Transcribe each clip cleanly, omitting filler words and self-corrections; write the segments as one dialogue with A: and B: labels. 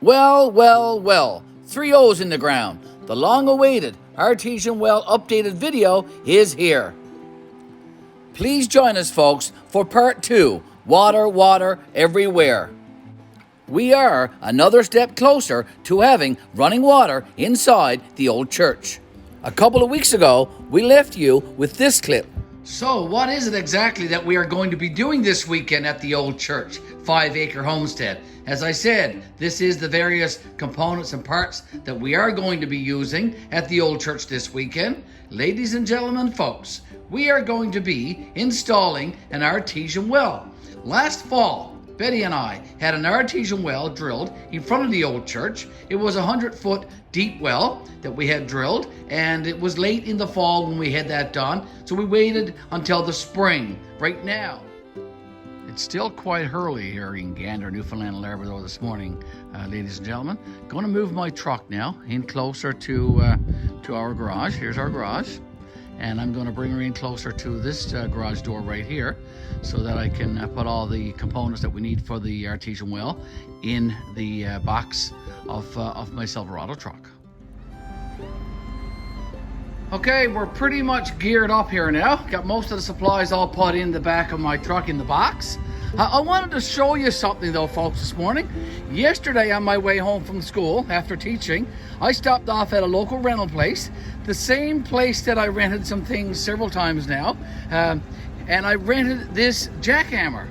A: Well, well, well, 3 O's in the ground. The long-awaited Artesian Well updated video is here. Please join us, folks, for part 2, Water, Water Everywhere. We are another step closer to having running water inside the old church. A couple of weeks ago, we left you with this clip. So what is it exactly that we are going to be doing this weekend at the old church, 5 Acre Homestead? As I said, this is the various components and parts that we are going to be using at the old church this weekend. Ladies and gentlemen, folks, we are going to be installing an artesian well. Last fall, Betty and I had an artesian well drilled in front of the old church. It was a 100-foot deep well that we had drilled, and it was late in the fall when we had that done, so we waited until the spring. Right now, it's still quite early here in Gander, Newfoundland and Labrador this morning, ladies and gentlemen. Going to move my truck now in closer to our garage. Here's our garage. And I'm going to bring her in closer to this garage door right here so that I can put all the components that we need for the artesian well in the box of my Silverado truck. Okay, we're pretty much geared up here now. Got most of the supplies all put in the back of my truck in the box. I wanted to show you something though, folks, this morning. Yesterday on my way home from school after teaching, I stopped off at a local rental place, the same place that I rented some things several times now, and I rented this jackhammer.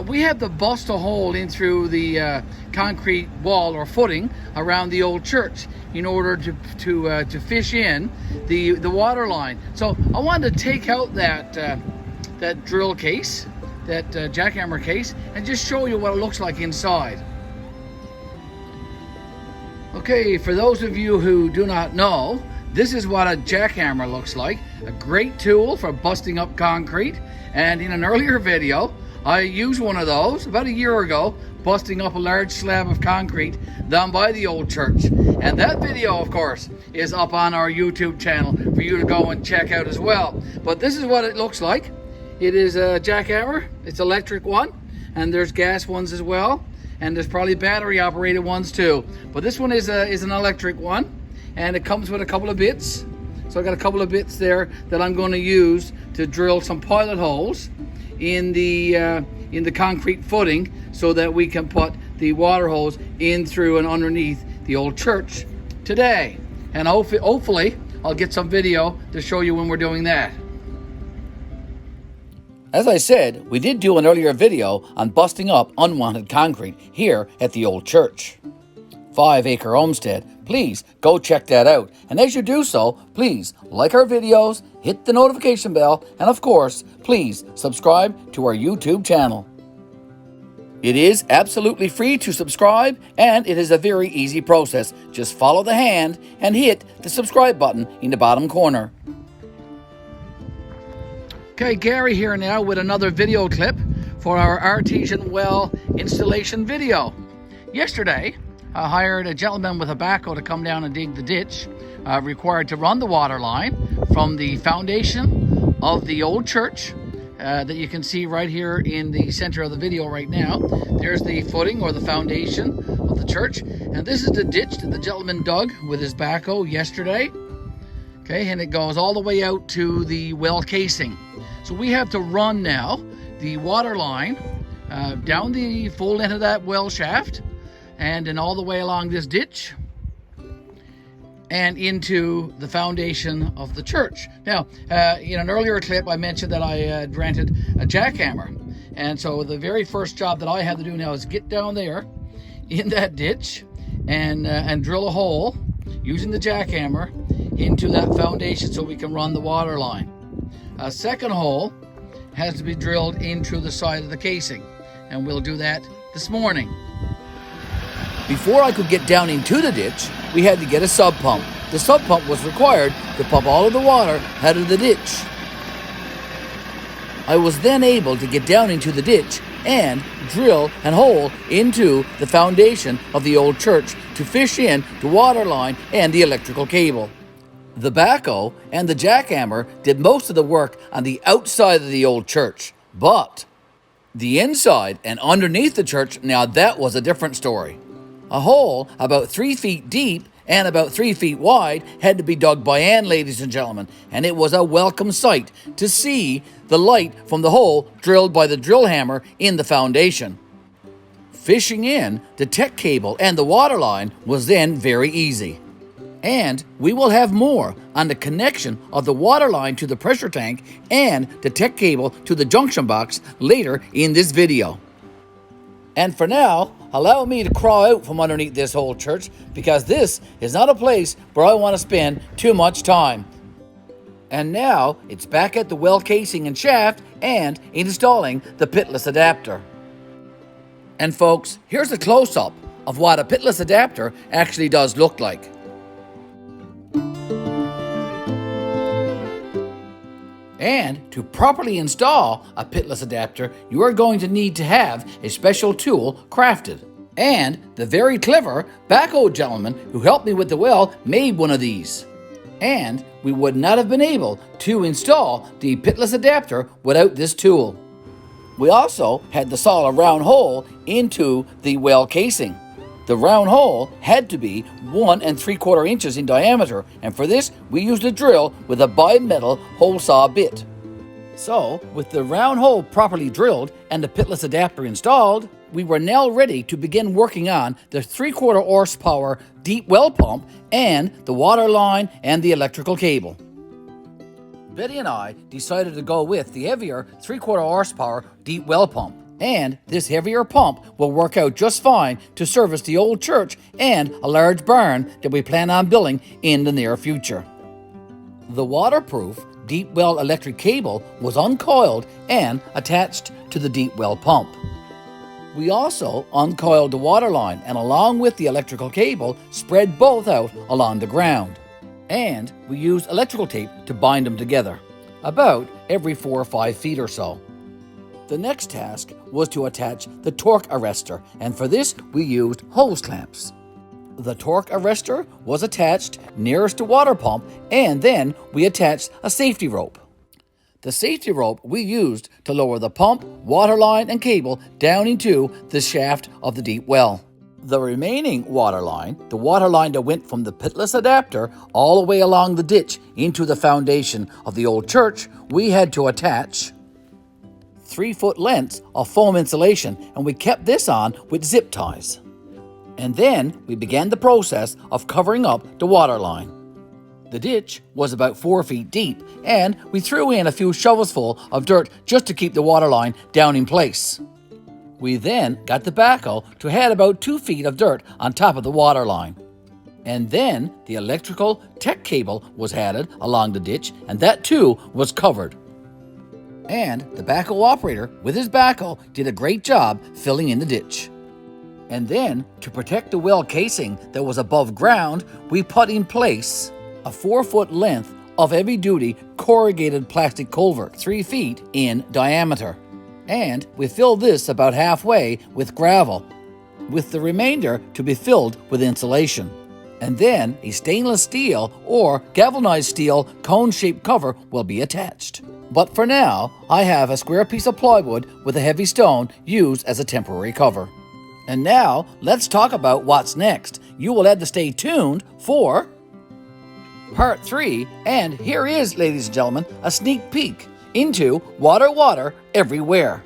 A: We had to bust a hole in through the concrete wall or footing around the old church in order to fish in the water line. So I wanted to take out that drill case, that jackhammer case, and just show you what it looks like inside. Okay, for those of you who do not know, this is what a jackhammer looks like. A great tool for busting up concrete. And in an earlier video, I used one of those about a year ago, busting up a large slab of concrete down by the old church. And that video, of course, is up on our YouTube channel for you to go and check out as well. But this is what it looks like. It is a jackhammer. It's electric one, and there's gas ones as well, and there's probably battery operated ones too. But this one is an electric one, and it comes with a couple of bits. So I got a couple of bits there that I'm going to use to drill some pilot holes in the concrete footing so that we can put the water hose in through and underneath the old church today. And hopefully I'll get some video to show you when we're doing that. As I said, we did do an earlier video on busting up unwanted concrete here at the old church. 5 Acre Homestead. Please go check that out. And as you do so, please like our videos, hit the notification bell, and of course, please subscribe to our YouTube channel. It is absolutely free to subscribe, and it is a very easy process. Just follow the hand and hit the subscribe button in the bottom corner. Okay, Gary here now with another video clip for our artesian well installation video. Yesterday, I hired a gentleman with a backhoe to come down and dig the ditch required to run the water line from the foundation of the old church that you can see right here in the center of the video right now. There's the footing or the foundation of the church, and this is the ditch that the gentleman dug with his backhoe yesterday. Okay, and it goes all the way out to the well casing. So we have to run now the water line down the full length of that well shaft, and then all the way along this ditch and into the foundation of the church. Now, in an earlier clip, I mentioned that I had rented a jackhammer. And so the very first job that I have to do now is get down there in that ditch and drill a hole using the jackhammer into that foundation so we can run the water line. A second hole has to be drilled into the side of the casing, and we'll do that this morning. Before I could get down into the ditch, we had to get a sub pump. The sub pump was required to pump all of the water out of the ditch. I was then able to get down into the ditch and drill a hole into the foundation of the old church to fish in the water line and the electrical cable. The backhoe and the jackhammer did most of the work on the outside of the old church, but the inside and underneath the church, now that was a different story. A hole about 3 feet deep and about 3 feet wide had to be dug by hand, ladies and gentlemen, and it was a welcome sight to see the light from the hole drilled by the drill hammer in the foundation. Fishing in the tech cable and the water line was then very easy. And we will have more on the connection of the water line to the pressure tank and the tech cable to the junction box later in this video. And for now, allow me to crawl out from underneath this Ole Church, because this is not a place where I want to spend too much time. And now it's back at the well casing and shaft and installing the pitless adapter. And folks, here's a close-up of what a pitless adapter actually does look like. And to properly install a pitless adapter, you are going to need to have a special tool crafted. And the very clever backhoe gentleman who helped me with the well made one of these. And we would not have been able to install the pitless adapter without this tool. We also had to saw a round hole into the well casing. The round hole had to be 1 3/4 inches in diameter, and for this we used a drill with a bimetal hole saw bit. So, with the round hole properly drilled and the pitless adapter installed, we were now ready to begin working on the 3/4 horsepower deep well pump and the water line and the electrical cable. Betty and I decided to go with the heavier 3/4 horsepower deep well pump. And this heavier pump will work out just fine to service the Ole Church and a large barn that we plan on building in the near future. The waterproof deep well electric cable was uncoiled and attached to the deep well pump. We also uncoiled the water line and, along with the electrical cable, spread both out along the ground. And we used electrical tape to bind them together, about every 4 or 5 feet or so. The next task was to attach the torque arrestor, and for this we used hose clamps. The torque arrestor was attached nearest the water pump, and then we attached a safety rope. The safety rope we used to lower the pump, water line, and cable down into the shaft of the deep well. The remaining water line, the water line that went from the pitless adapter all the way along the ditch into the foundation of the Ole Church, we had to attach 3-foot lengths of foam insulation, and we kept this on with zip ties. And then we began the process of covering up the water line. The ditch was about 4 feet deep, and we threw in a few shovels full of dirt just to keep the water line down in place. We then got the backhoe to add about 2 feet of dirt on top of the water line. And then the electrical tech cable was added along the ditch, and that too was covered. And the backhoe operator, with his backhoe, did a great job filling in the ditch. And then, to protect the well casing that was above ground, we put in place a 4-foot length of heavy-duty corrugated plastic culvert, 3 feet in diameter. And we filled this about halfway with gravel, with the remainder to be filled with insulation. And then a stainless steel or galvanized steel cone-shaped cover will be attached. But for now, I have a square piece of plywood with a heavy stone used as a temporary cover. And now, let's talk about what's next. You will have to stay tuned for Part 3, and here is, ladies and gentlemen, a sneak peek into water everywhere.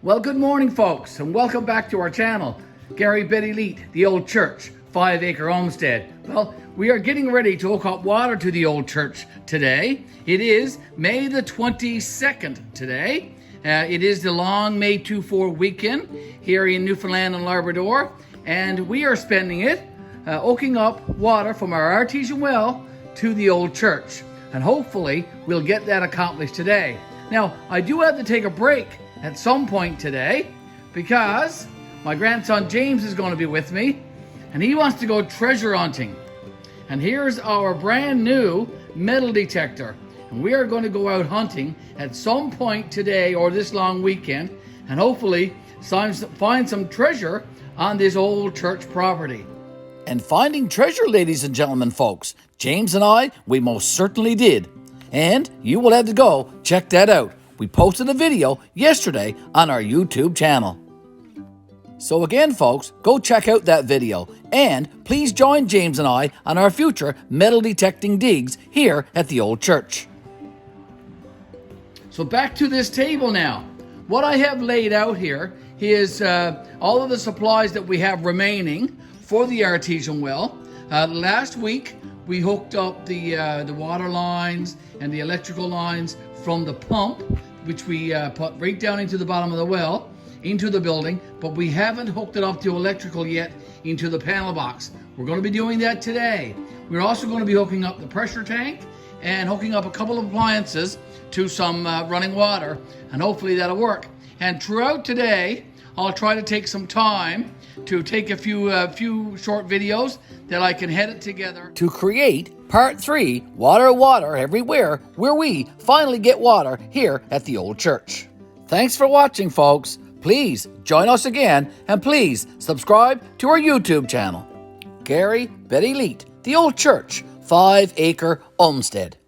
A: Well, good morning, folks, and welcome back to our channel. Garry Betty Leet, the Ole Church, 5 Acre Homestead. Well, we are getting ready to hook up water to the Ole Church today. It is May the 22nd today. It is the long May 24 weekend here in Newfoundland and Labrador, and we are spending it hooking up water from our artesian well to the Ole Church. And hopefully we'll get that accomplished today. Now, I do have to take a break at some point today because my grandson James is going to be with me, and he wants to go treasure hunting. And here's our brand new metal detector. And we are going to go out hunting at some point today or this long weekend, and hopefully find some treasure on this Ole Church property. And finding treasure, ladies and gentlemen, folks, James and I, we most certainly did. And you will have to go check that out. We posted a video yesterday on our YouTube channel. So again, folks, go check out that video, and please join James and I on our future metal detecting digs here at the Ole Church. So back to this table now. What I have laid out here is all of the supplies that we have remaining for the artesian well. Last week we hooked up the water lines and the electrical lines from the pump, which we put right down into the bottom of the well, into the building, but we haven't hooked it up to electrical yet into the panel box. We're going to be doing that today. We're also going to be hooking up the pressure tank and hooking up a couple of appliances to some running water, and hopefully that'll work. And throughout today, I'll try to take some time to take a few short videos that I can edit together to create part 3, Water Everywhere, where we finally get water here at the Ole Church. Thanks for watching, folks. Please join us again, and please subscribe to our YouTube channel. Garry, Betty, the Ole Church, 5 Acre Homestead.